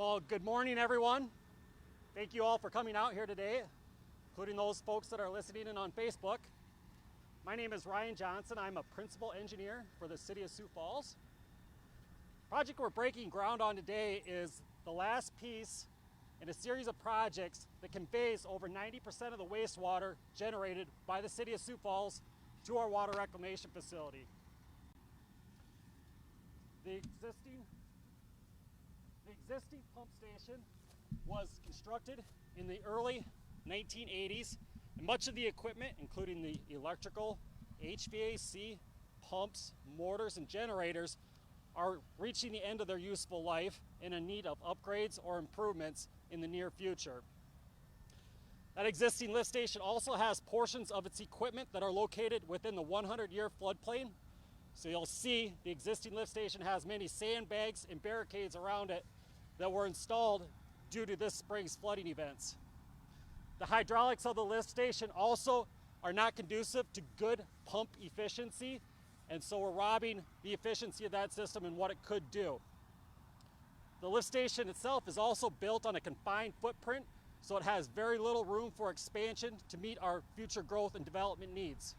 Well, good morning, everyone. Thank you all for coming out here today, including those folks that are listening in on Facebook. My name is Ryan Johnson. I'm a principal engineer for the city of Sioux Falls. The project we're breaking ground on today is the last piece in a series of projects that conveys over 90% of the wastewater generated by the city of Sioux Falls to our water reclamation facility. The existing pump station was constructed in the early 1980s, and much of the equipment, including the electrical, HVAC, pumps, mortars, and generators, are reaching the end of their useful life and in need of upgrades or improvements in the near future. That existing lift station also has portions of its equipment that are located within the 100-year floodplain. So you'll see the existing lift station has many sandbags and barricades around it that were installed due to this spring's flooding events. The hydraulics of the lift station also are not conducive to good pump efficiency, and so we're robbing the efficiency of that system and what it could do. The lift station itself is also built on a confined footprint, so it has very little room for expansion to meet our future growth and development needs.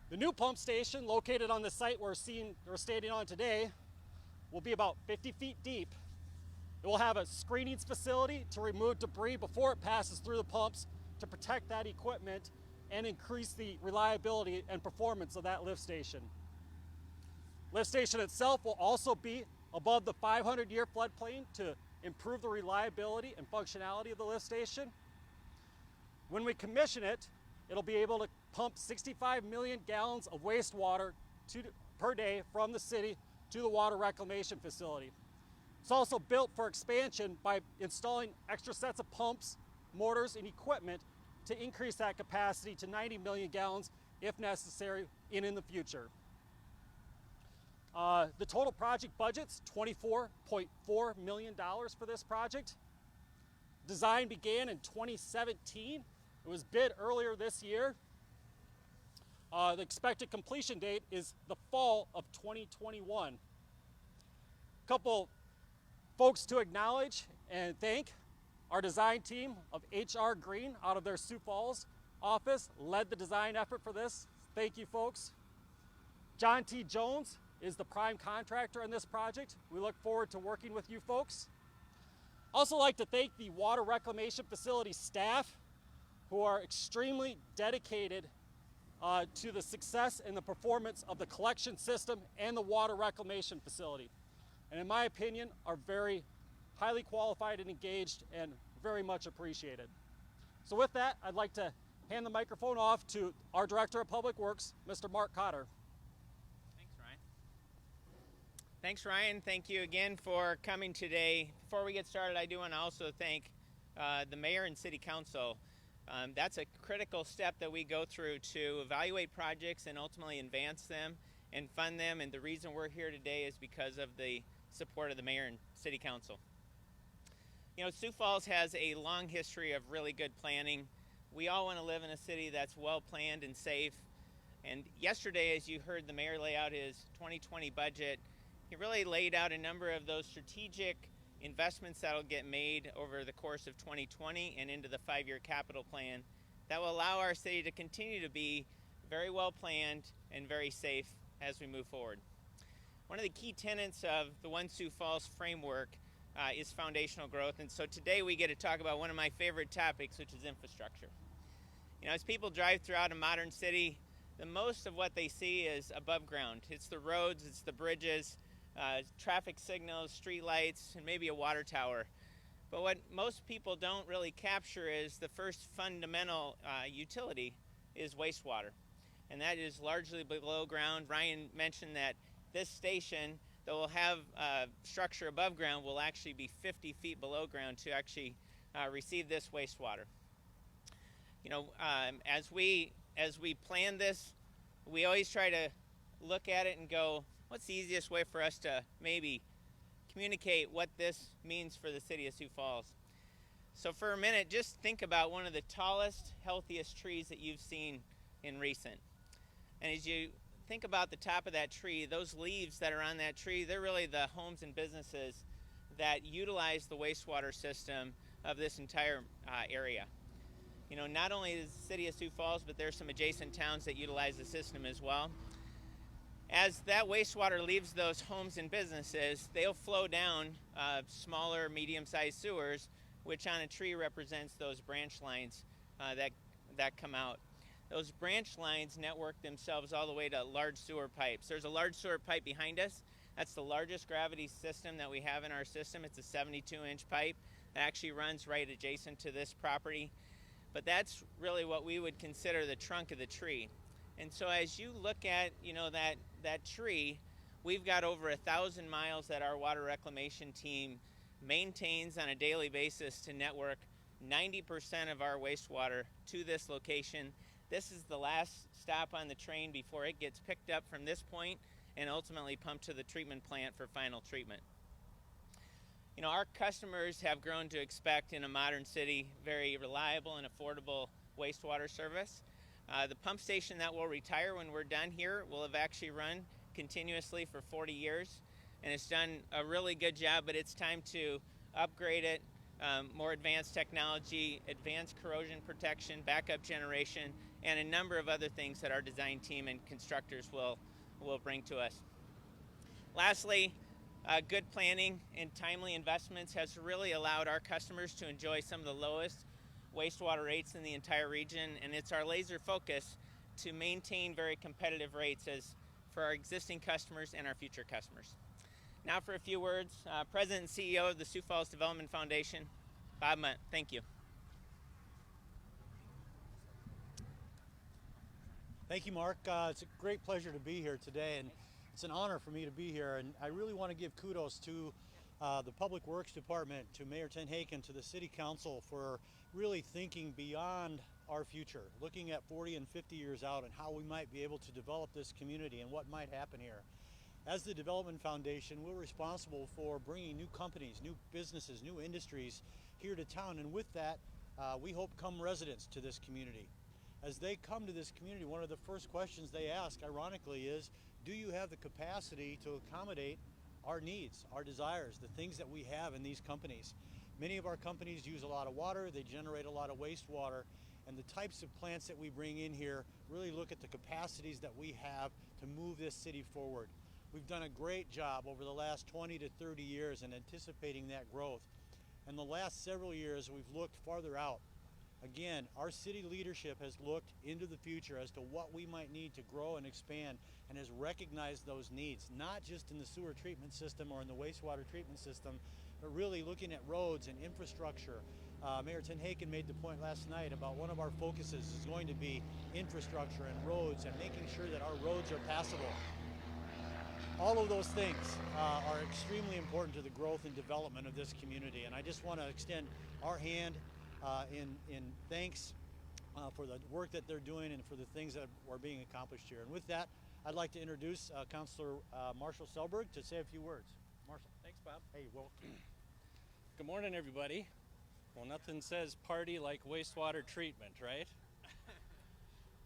The new pump station, located on the site we're standing on today, will be about 50 feet deep. It will have a screenings facility to remove debris before it passes through the pumps to protect that equipment and increase the reliability and performance of that lift station. Lift station itself will also be above the 500-year floodplain to improve the reliability and functionality of the lift station. When we commission it, it'll be able to pump 65 million gallons of wastewater per day from the city to the water reclamation facility. It's also built for expansion by installing extra sets of pumps, mortars, and equipment to increase that capacity to 90 million gallons if necessary in the future. The total project budget's $24.4 million for this project. Design began in 2017. It was bid earlier this year. The expected completion date is the fall of 2021. A couple folks to acknowledge and thank. Our design team of HR Green out of their Sioux Falls office led the design effort for this. Thank you, folks. John T. Jones is the prime contractor on this project. We look forward to working with you folks. Also like to thank the water reclamation facility staff, who are extremely dedicated to the success and the performance of the collection system and the water reclamation facility. And in my opinion, are very highly qualified and engaged and very much appreciated. So with that, I'd like to hand the microphone off to our Director of Public Works, Mr. Mark Cotter. Thanks, Ryan. Thanks, Ryan. Thank you again for coming today. Before we get started, I do want to also thank the Mayor and City Council. That's a critical step that we go through to evaluate projects and ultimately advance them and fund them. And the reason we're here today is because of the support of the Mayor and City Council. You know, Sioux Falls has a long history of really good planning. We all want to live in a city that's well planned and safe. And yesterday, as you heard the Mayor lay out his 2020 budget, he really laid out a number of those strategic investments that'll get made over the course of 2020 and into the 5-year capital plan that will allow our city to continue to be very well planned and very safe as we move forward. One of the key tenets of the One Sioux Falls framework is foundational growth, and so today we get to talk about one of my favorite topics, which is infrastructure. You know, as people drive throughout a modern city, the most of what they see is above ground. It's the roads, it's the bridges, traffic signals, street lights, and maybe a water tower. But what most people don't really capture is the first fundamental utility is wastewater. And that is largely below ground. Ryan mentioned that this station that will have structure above ground will actually be 50 feet below ground to actually receive this wastewater. You know, as we plan this, we always try to look at it and go, what's the easiest way for us to maybe communicate what this means for the city of Sioux Falls? So for a minute, just think about one of the tallest, healthiest trees that you've seen in recent. And as you think about the top of that tree, those leaves that are on that tree, they're really the homes and businesses that utilize the wastewater system of this entire area. You know, not only is the city of Sioux Falls, but there's some adjacent towns that utilize the system as well. As that wastewater leaves those homes and businesses, they'll flow down smaller, medium-sized sewers, which on a tree represents those branch lines that come out. Those branch lines network themselves all the way to large sewer pipes. There's a large sewer pipe behind us. That's the largest gravity system that we have in our system. It's a 72-inch pipe that actually runs right adjacent to this property. But that's really what we would consider the trunk of the tree. And so as you look at, you know, that tree, we've got over 1,000 miles that our water reclamation team maintains on a daily basis to network 90% of our wastewater to this location. This is the last stop on the train before it gets picked up from this point and ultimately pumped to the treatment plant for final treatment. You know, our customers have grown to expect in a modern city very reliable and affordable wastewater service. The pump station that will retire when we're done here will have actually run continuously for 40 years, and it's done a really good job, but it's time to upgrade it, more advanced technology, advanced corrosion protection, backup generation, and a number of other things that our design team and constructors will bring to us. Lastly, good planning and timely investments has really allowed our customers to enjoy some of the lowest wastewater rates in the entire region, and it's our laser focus to maintain very competitive rates for our existing customers and our future customers. Now for a few words, President and CEO of the Sioux Falls Development Foundation, Bob Munt. Thank you. Thank you, Mark. It's a great pleasure to be here today, and it's an honor for me to be here. And I really want to give kudos to the Public Works Department, to Mayor Tenhaken, to the City Council for really thinking beyond our future, looking at 40 and 50 years out and how we might be able to develop this community and what might happen here. As the Development Foundation, we're responsible for bringing new companies, new businesses, new industries here to town, and with that, we hope come residents to this community. As they come to this community, one of the first questions they ask, ironically, is, do you have the capacity to accommodate our needs, our desires, the things that we have in these companies? Many of our companies use a lot of water, they generate a lot of wastewater, and the types of plants that we bring in here really look at the capacities that we have to move this city forward. We've done a great job over the last 20 to 30 years in anticipating that growth. And the last several years, we've looked farther out. Again, our city leadership has looked into the future as to what we might need to grow and expand, and has recognized those needs, not just in the sewer treatment system or in the wastewater treatment system, but really looking at roads and infrastructure. Mayor Tenhaken made the point last night about one of our focuses is going to be infrastructure and roads and making sure that our roads are passable. All of those things are extremely important to the growth and development of this community, and I just want to extend our hand in thanks for the work that they're doing and for the things that are being accomplished here. And with that, I'd like to introduce Councilor Marshall Selberg to say a few words. Marshall. Thanks, Bob. Hey, welcome. Good morning, everybody. Well, nothing says party like wastewater treatment, right?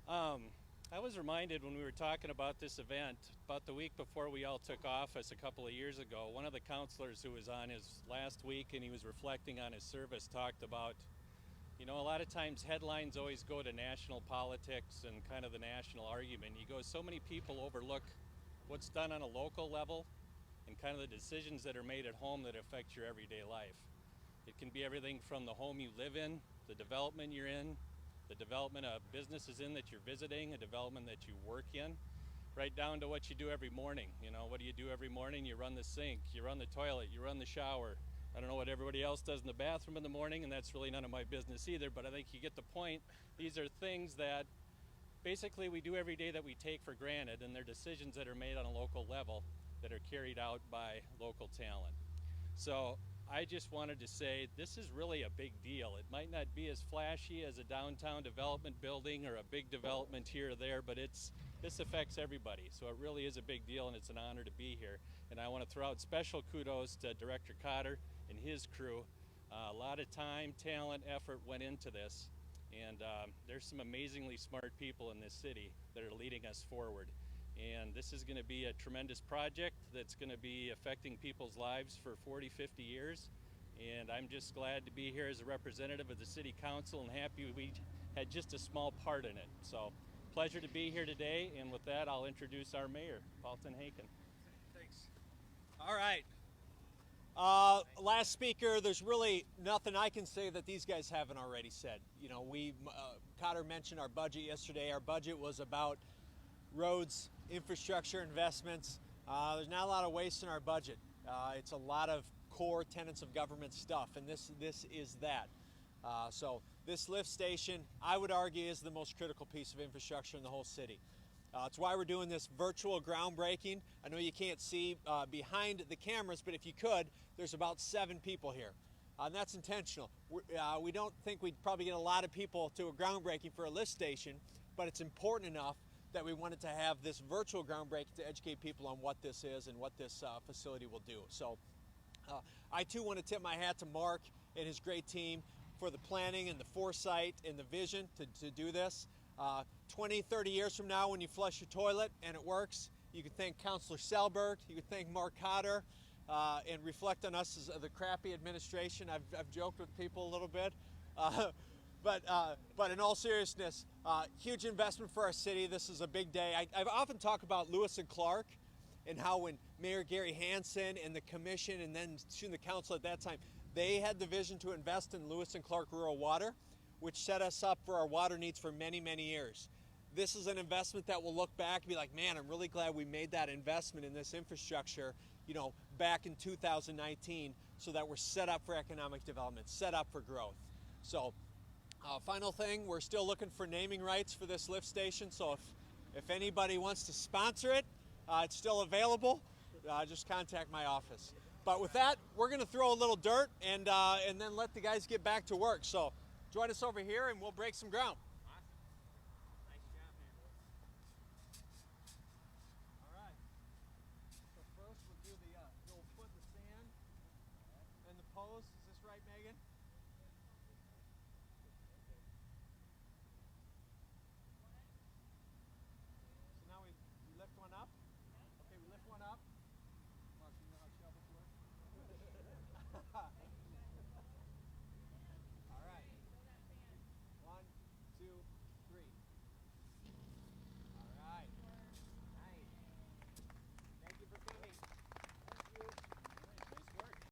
I was reminded when we were talking about this event, about the week before we all took office a couple of years ago, one of the counselors who was on his last week and he was reflecting on his service talked about, you know, a lot of times headlines always go to national politics and kind of the national argument. He goes, so many people overlook what's done on a local level and kind of the decisions that are made at home that affect your everyday life. It can be everything from the home you live in, the development you're in, the development of businesses in that you're visiting, a development that you work in, right down to what you do every morning. You know, what do you do every morning? You run the sink, you run the toilet, you run the shower. I don't know what everybody else does in the bathroom in the morning, and that's really none of my business either, but I think you get the point. These are things that basically we do every day that we take for granted, and they're decisions that are made on a local level that are carried out by local talent. So I just wanted to say this is really a big deal. It might not be as flashy as a downtown development building or a big development here or there, but this affects everybody. So it really is a big deal, and it's an honor to be here. And I want to throw out special kudos to Director Cotter and his crew. A lot of time, talent, effort went into this, and there's some amazingly smart people in this city that are leading us forward. And this is going to be a tremendous project that's going to be affecting people's lives for 40, 50 years. And I'm just glad to be here as a representative of the City Council and happy we had just a small part in it. So, pleasure to be here today, and with that, I'll introduce our mayor, Paulton Haken. Thanks. All right. Last speaker, there's really nothing I can say that these guys haven't already said. You know, Cotter mentioned our budget yesterday. Our budget was about roads, infrastructure investments. There's not a lot of waste in our budget. It's a lot of core tenets of government stuff, and this is that. So this lift station, I would argue, is the most critical piece of infrastructure in the whole city. It's why we're doing this virtual groundbreaking. I know you can't see behind the cameras, but if you could, there's about 7 people here. And that's intentional. We don't think we'd probably get a lot of people to a groundbreaking for a lift station, but it's important enough that we wanted to have this virtual groundbreaking to educate people on what this is and what this facility will do. So I too want to tip my hat to Mark and his great team for the planning and the foresight and the vision to do this. 20, 30 years from now, when you flush your toilet and it works, you can thank Councilor Selberg, you can thank Mark Cotter, and reflect on us as the crappy administration. I've joked with people a little bit. But in all seriousness, huge investment for our city. This is a big day. I often talk about Lewis and Clark and how when Mayor Gary Hansen and the commission and then soon the council at that time, they had the vision to invest in Lewis and Clark rural water, which set us up for our water needs for many, many years. This is an investment that will look back and be like, man, I'm really glad we made that investment in this infrastructure, you know, back in 2019, so that we're set up for economic development, set up for growth. So, final thing, we're still looking for naming rights for this lift station, so if anybody wants to sponsor it, it's still available. Just contact my office. But with that, we're going to throw a little dirt and then let the guys get back to work. So join us over here and we'll break some ground.